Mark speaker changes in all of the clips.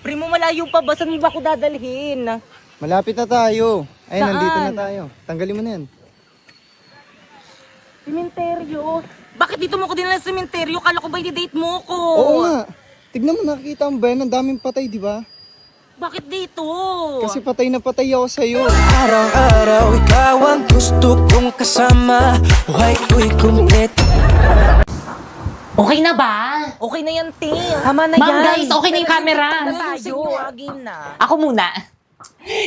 Speaker 1: Primo, malayo pa ba? Saan mo ba ako dadalhin?
Speaker 2: Malapit na tayo. Ayun,
Speaker 1: Saan?
Speaker 2: nandito na tayo. Tanggalin mo na yan.
Speaker 1: Sementeryo? Bakit dito mo ko dinala sa sementeryo? Kala ko ba i-date mo ko?
Speaker 2: Oo nga. Tignan mo, nakikita mo ba yan? Ang daming patay, di ba?
Speaker 1: Bakit dito?
Speaker 2: Kasi patay na patay ako sa'yo.
Speaker 3: Araw-araw ikaw ang gusto kong kasama. Buhay ko'y kumplet.
Speaker 4: Okay na ba?
Speaker 1: Okay na yan, Ting. Tama na
Speaker 4: Ma'am,
Speaker 1: yan.
Speaker 4: guys, okay na yung camera.
Speaker 1: Na tayo. Game na.
Speaker 4: Ako muna.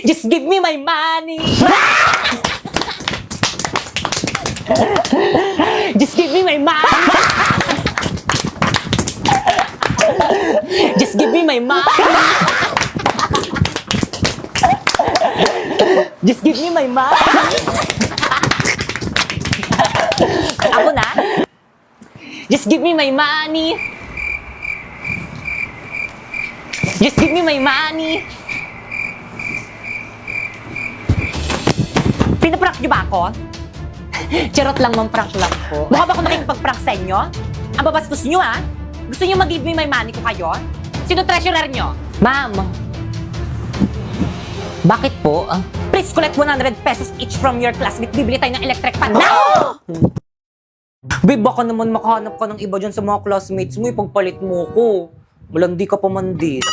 Speaker 4: Just give me my money. Just give me my money. Just give me my money. Just give me my money. Ako na. Just give me my money. Just give me my money. Pinaprank niyo ba ako? Charot lang, ma'am, prank lang po. Mukha ba ako nakikipag-prank sa inyo? Ang babastos niyo, ha? Gusto niyo mag-give me my money ko kayo? Sino treasurer niyo? Ma'am. Bakit po? Please collect 100 pesos each from your classmate. Bibili tayo ng electric fan. No! Babe, baka naman makahanap ka ng iba dyan sa mga classmates mo, ipagpalit mo ko. Malandi ka pa man din.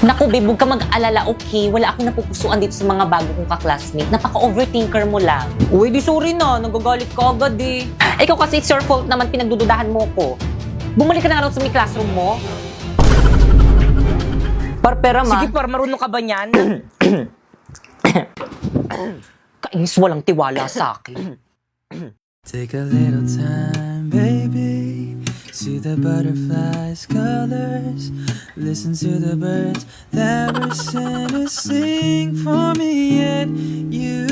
Speaker 4: Naku, babe, huwag ka mag-alala, okay? Wala akong napupusuan dito sa mga bago kong ka-classmate. Napaka-overthinker mo lang. Uy, di sorry na. Nagagalit ka agad eh. Ikaw kasi, it's your fault naman pinagdududahan mo ko. Bumalik ka na nga lang sa may classroom mo. Pera, ma.
Speaker 1: Sige, par, marunong ka ba niyan?
Speaker 4: Kainis, walang tiwala sa akin.
Speaker 3: Take a little time, baby. See the butterflies' colors. Listen to the birds that were sent to sing for me and you.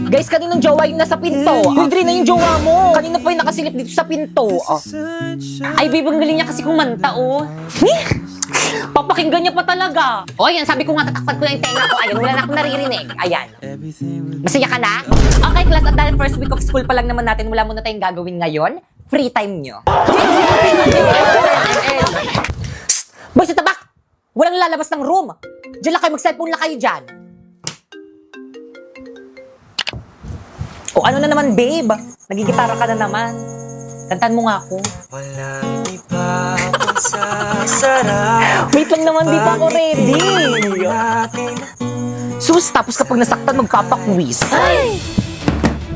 Speaker 4: Guys, kaninong jowa yung nasa pinto? Yun rin na yung jowa mo. Kanina pa yung nakasilip dito sa pinto. Oh. Ay, babe, ang galing niya kasi kumanta, oh. Papakinggan niya pa talaga. O, ayan, sabi ko nga tatakpan ko na yung tenga ko. Ayun, wala na akong naririnig. Ayan. Masaya ka na? Okay, class, at dahil first week of school pa lang naman natin, wala muna tayong gagawin ngayon. Free time nyo. Boys, sa tabak! Walang lalabas ng room. Diyan lang kayo, mag-cellphone lang kayo dyan. O ano na naman, babe? Nagigitara ka na naman. Kantan mo nga ako.
Speaker 3: Walang iba pang sasarap.
Speaker 4: Wait lang naman, di pa ako ready.
Speaker 3: Natin.
Speaker 4: Sus, tapos kapag nasaktan, magpapaquiz. Ay!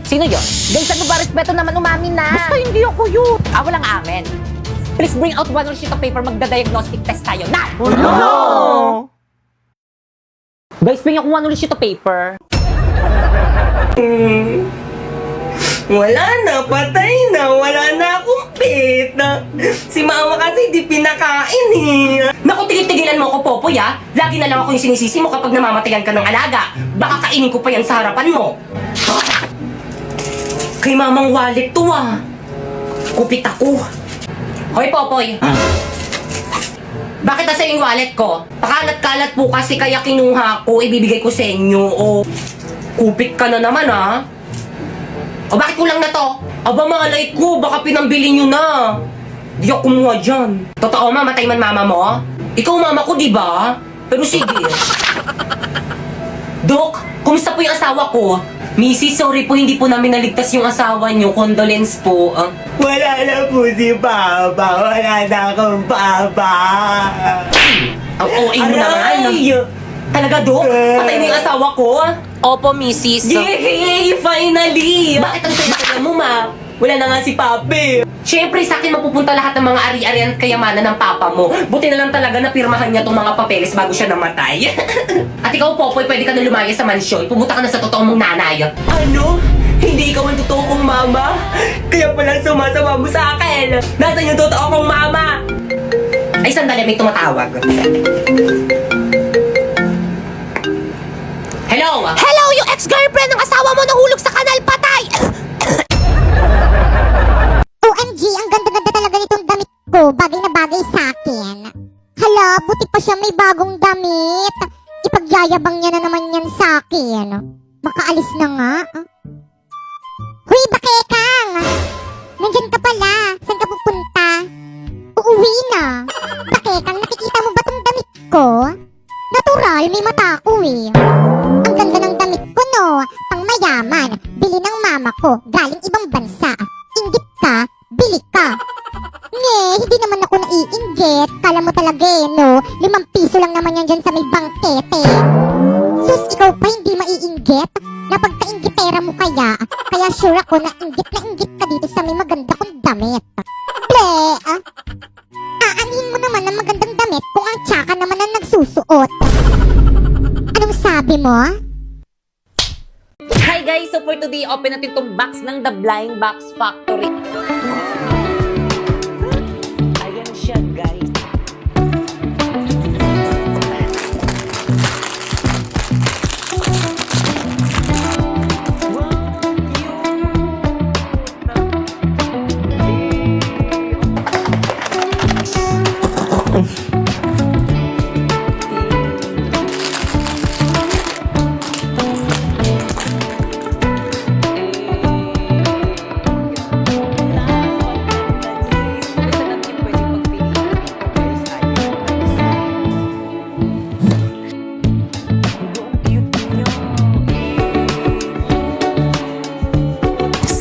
Speaker 4: Sino yun? Guys, ano ba? Respeto naman, umamin na. Basta hindi ako yun. Walang amin. Please bring out one sheet of paper, magda-diagnostic test tayo. Na!
Speaker 1: No!
Speaker 4: Guys, bring ako one sheet of paper.
Speaker 1: Wala na, patay na. Wala na akong pet. Si mama kasi di pinakain eh.
Speaker 4: Naku, tigil-tigilan mo ako, Popoy, ha? Lagi na lang ako yung sinisisi mo kapag namamatayan ka ng alaga. Baka kainin ko pa yan sa harapan mo. Kay mamang wallet to, ah. Kupit ako. Hoy, Popoy. Bakit nasa yung wallet ko? Pakalat-kalat po kasi kaya kinuha ko, ibibigay ko sa inyo. O, kupit ka na naman, ha? O, bakit kulang na to? Aba, malay ko, baka pinambili nyo na. Di ako kumuha dyan. Totoo, mamatay man mama mo? Ikaw mama ko, di ba? Pero sige. Dok, kumusta po yung asawa ko? Missy, sorry po, hindi po namin naligtas yung asawa niyo. Condolence po.
Speaker 1: Wala na po si Papa. Wala na akong Papa.
Speaker 4: Ang OA mo naman. Talaga, Dok? Patay na yung asawa ko? Opo, Mrs.
Speaker 1: Yay! Finally!
Speaker 4: Bakit ang saya mo, ma?
Speaker 1: Wala na nga si Papi.
Speaker 4: Siyempre, sa akin mapupunta lahat ng mga ari-arian at kayamanan ng papa mo. Buti na lang talaga na pirmahan niya itong mga papeles bago siya namatay. At ikaw, Popoy, pwede ka na lumaya sa mansyon. Pumunta ka na sa totoong mong nanay.
Speaker 1: Ano? Hindi ikaw ang totoo kong mama? Kaya pala sumasama mo sa akin. Nasaan yung totoo kong mama?
Speaker 4: Ay, sandali, may tumatawag. Hello?
Speaker 5: Hello, yung ex-girlfriend ng asawa mo nahulog sa kanal, patay! OMG, ang ganda-ganda talaga nitong damit ko. Bagay na bagay sa akin. Hala, buti pa siya may bagong damit. Ipagyayabang niya na naman yan sa akin. Makaalis na nga. Huy, Bakekang! Nandyan ka pala. Saan ka pupunta? Uuwi na. Bakekang, nakikita mo ba tong damit Natural, may mata ako eh. Ang ganda ng damit ko no. Pang mayaman. Bili ng mama ko. Galing ibang bansa. Inggit ka, bili ka. Hindi naman ako naiinggit. Kala mo talaga eh, no? 5 piso lang naman yan dyan sa may bangkete. Sus, ikaw pa hindi maiinggit? Napagkainggitera mo kaya? Kaya sure ako na inggit ka dito sa may maganda kong damit. Ble, aanhin mo naman ang magandang damit kung ang tsaka naman ang nagsusuot. Anong sabi mo?
Speaker 4: Hi guys! So for today, open natin tong box ng The Blind Box Factory. Ayan siya guys.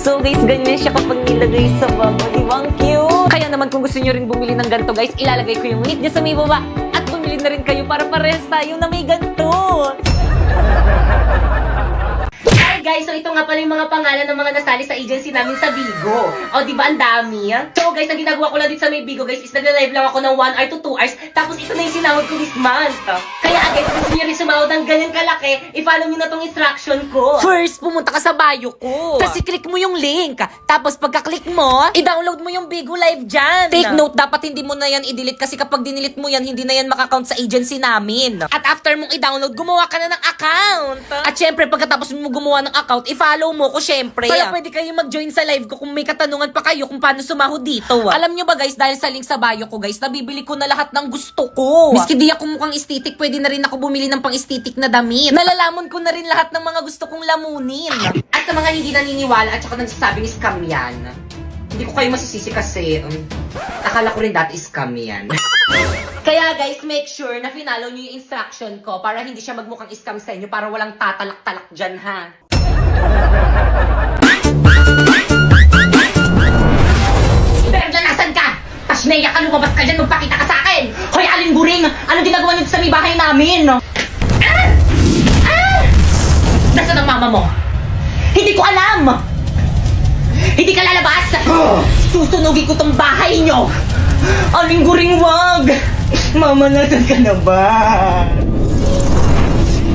Speaker 4: So guys, ganyan siya kapag nilagay sa bag mo. Di ba ang cute? Kaya naman kung gusto nyo rin bumili ng ganito guys, ilalagay ko yung link niya sa may baba. At bumili na rin kayo para parehas tayo na may ganito.
Speaker 1: Hi guys, so ito nga pala yung mga pangalan ng mga nasali sa agency namin sa Bigo. O, di ba ang dami? So guys, ang ginagawa ko lang dito sa may Bigo guys is nagla-live lang ako ng 1 hour to 2 hours. Tapos ito na yung sinahod ko this month. Kaya agad, kung gusto nyo rin sumahod ng ganyan kalaki, i-follow nyo na tong instruction ko.
Speaker 4: First, pumunta ka sa bio ko. Kasi click mo yung link. Tapos pagka-click mo, i-download mo yung Bigo Live dyan. Take note, dapat hindi mo na yan i-delete kasi kapag dinilit mo yan, hindi na yan makakount sa agency namin. At after mong i-download, gumawa ka na ng account. At syempre, pagkatapos mo gumawa ng account, i-follow mo ko syempre. Kaya pwede kayo mag-join sa live ko kung may katanungan pa kayo kung paano sumahod dito. Alam nyo ba guys, dahil sa link sa bio ko guys, nabibili ko na lahat ng gusto ko. Miski di ako mukhang estetik, pwede na rin ako bumili ng pang-estetik na damit. Nalalamon ko na rin lahat ng mga gusto kong lamunin.
Speaker 1: At sa mga hindi naniniwala at saka nagsasabing scam yan, hindi ko kayo masisisi kasi akala ko rin dati scam yan. Kaya guys, make sure na finalo nyo yung instruction ko para hindi siya magmukhang scam sa inyo para walang tatalak-talak dyan ha. Berna, nasan ka? Tashneya ka, lumabas ka dyan, magpakita ka sa akin! Hoy, Aling Buring! Anong ginagawa niyo sa may bahay namin? Nasaan ang mama mo? Hindi ko alam! Hindi ka lalabas! Susunugin ko tong bahay niyo! Aling Guring, wag! Mama, nasan ka na ba?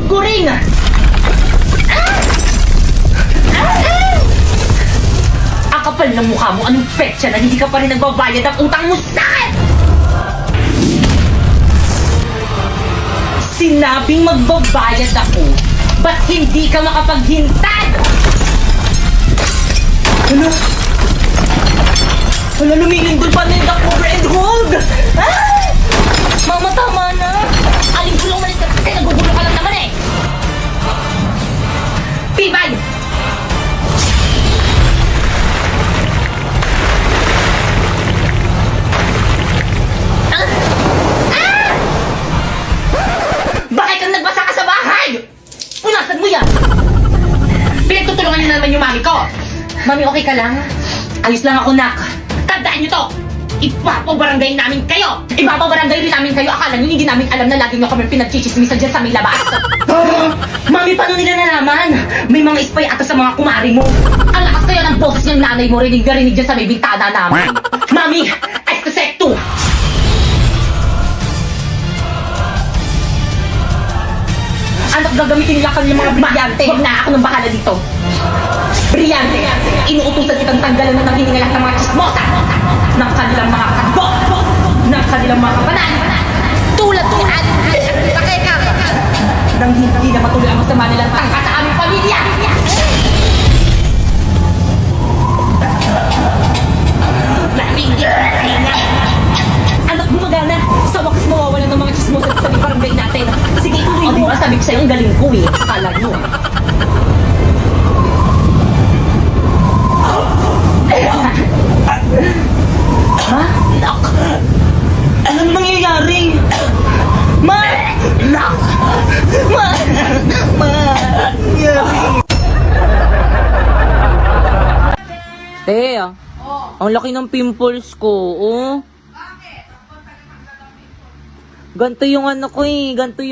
Speaker 1: Guring! Ang kapal ng mukha mo, anong petsa na hindi ka pa rin nagbabayad ang utang mo sa akin? Sinabing magbabayad ako, ba't hindi ka makapaghintad? Ano? Wala, lumilindol pa na yung duck over and hold! Ah! Mama, tama na! Aling gulong malis ka kasi nagugulo ka lang naman eh! Pibay! Bakit kang nagbasa ka sa bahay? Punasan mo yan! Pinagtutulungan niyo na naman yung mami ko! Mami, okay ka lang? Ayos lang ako, nak. Tandaan niyo to! Ipapabarangay namin kayo! Ipapabarangay rin namin kayo! Akala niyo hindi namin alam na lagi niyo kami pinagchichismisan dyan sa may labas! Mami, paano nila nalaman? May mga spy ata sa mga kumari mo! Ang lakas kaya ng boses ng nanay mo rinig na rinig dyan sa may bintana namin! Mami, Escosekto! Anak, gagamitin nila kanilang mga brilyante. Huwag na ako nang bahala dito. Brilyante. Inuutusan kitang tanggalan na ng hininga lahat ng mga chismosa. Ng kanilang mga kadbo. Ng kanilang mga kapanan. Tulad ni Pakeka. Nang hindi na matuloy ang masama nilang tangka sa aming pamilya. Anak, gumagana. Sa wakas mawawala ng mga chismosa sa barangay natin. Sige, ituloy mo. Sabi ko sa'yo, ang galing ko eh. Akala nyo. Ha? Lock! Ano mangyayari? Ma! Lock!
Speaker 4: Te, ang laki ng pimples ko, oh. Ganto yung ano ko eh, ganto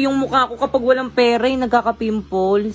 Speaker 4: yung mukha ko kapag walang pera eh, nagkaka-pimples.